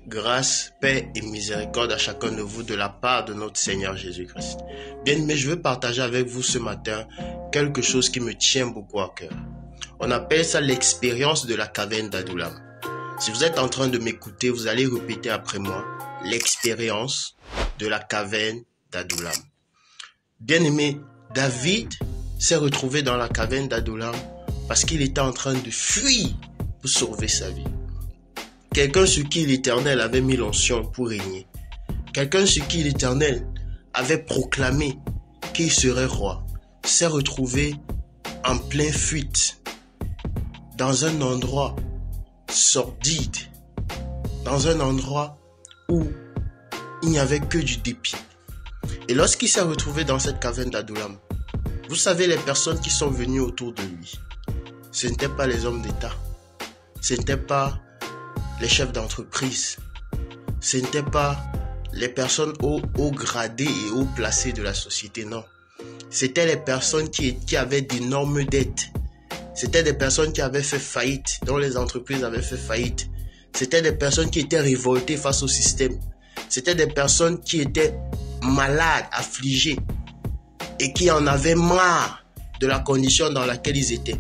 Grâce, paix et miséricorde à chacun de vous de la part de notre Seigneur Jésus-Christ. Bien-aimés, je veux partager avec vous ce matin quelque chose qui me tient beaucoup à cœur. On appelle ça l'expérience de la caverne d'Adullam. Si vous êtes en train de m'écouter, vous allez répéter après moi l'expérience de la caverne d'Adullam. Bien-aimé, David s'est retrouvé dans la caverne d'Adullam parce qu'il était en train de fuir pour sauver sa vie. Quelqu'un sur qui l'Éternel avait mis l'onction pour régner. Quelqu'un sur qui l'Éternel avait proclamé qu'il serait roi. S'est retrouvé en pleine fuite, dans un endroit sordide, dans un endroit où il n'y avait que du dépit. Et lorsqu'il s'est retrouvé dans cette caverne d'Adullam, vous savez les personnes qui sont venues autour de lui, ce n'étaient pas les hommes d'État, ce n'étaient pas les chefs d'entreprise, ce n'étaient pas les personnes haut gradées et haut placées de la société, non. C'étaient les personnes qui avaient d'énormes dettes. C'était des personnes qui avaient fait faillite, dont les entreprises avaient fait faillite. C'était des personnes qui étaient révoltées face au système. C'était des personnes qui étaient malades, affligées et qui en avaient marre de la condition dans laquelle ils étaient.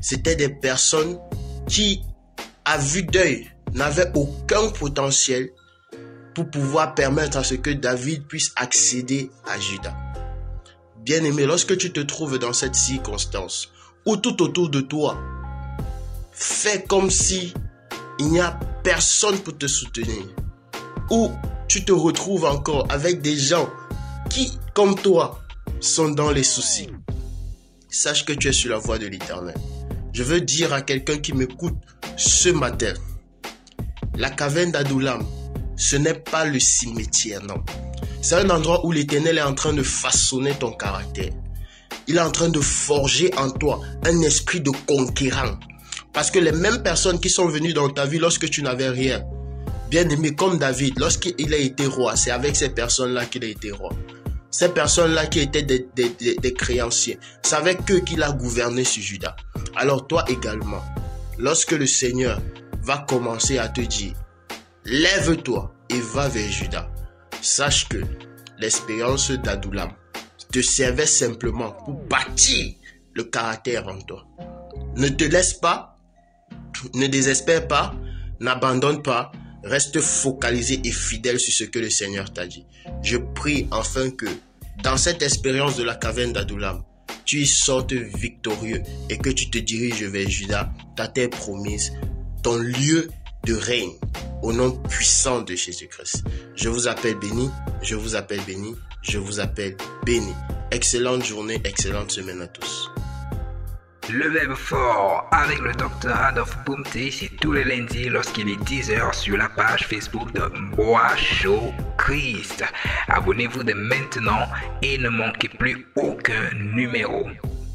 C'était des personnes qui, à vue d'œil, n'avaient aucun potentiel pour pouvoir permettre à ce que David puisse accéder à Juda. Bien-aimé, lorsque tu te trouves dans cette circonstance, ou tout autour de toi, fais comme si il n'y a personne pour te soutenir, ou tu te retrouves encore avec des gens qui, comme toi, sont dans les soucis. Sache que tu es sur la voie de l'Éternel. Je veux dire à quelqu'un qui m'écoute ce matin, la caverne d'Adullam, ce n'est pas le cimetière, non. C'est un endroit où l'Éternel est en train de façonner ton caractère. Il est en train de forger en toi un esprit de conquérant. Parce que les mêmes personnes qui sont venues dans ta vie lorsque tu n'avais rien, bien aimé comme David, lorsqu'il a été roi, c'est avec ces personnes-là qu'il a été roi. Ces personnes-là qui étaient des créanciers, c'est avec eux qu'il a gouverné sur Juda. Alors toi également, lorsque le Seigneur va commencer à te dire, lève-toi et va vers Juda, sache que l'expérience d'Adullam te servait simplement pour bâtir le caractère en toi. Ne te laisse pas, ne désespère pas, n'abandonne pas, reste focalisé et fidèle sur ce que le Seigneur t'a dit. Je prie enfin que dans cette expérience de la caverne d'Adullam, tu y sortes victorieux et que tu te diriges vers Juda, ta terre promise, ton lieu de règne, au nom puissant de Jésus-Christ. Je vous appelle béni, je vous appelle béni, je vous appelle béni. Excellente journée, excellente semaine à tous. Le Verbe Fort avec le Dr Adolphe Boumté, c'est tous les lundis lorsqu'il est 10h sur la page Facebook de Bois Show Christ. Abonnez-vous dès maintenant et ne manquez plus aucun numéro.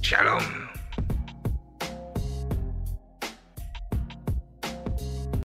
Shalom.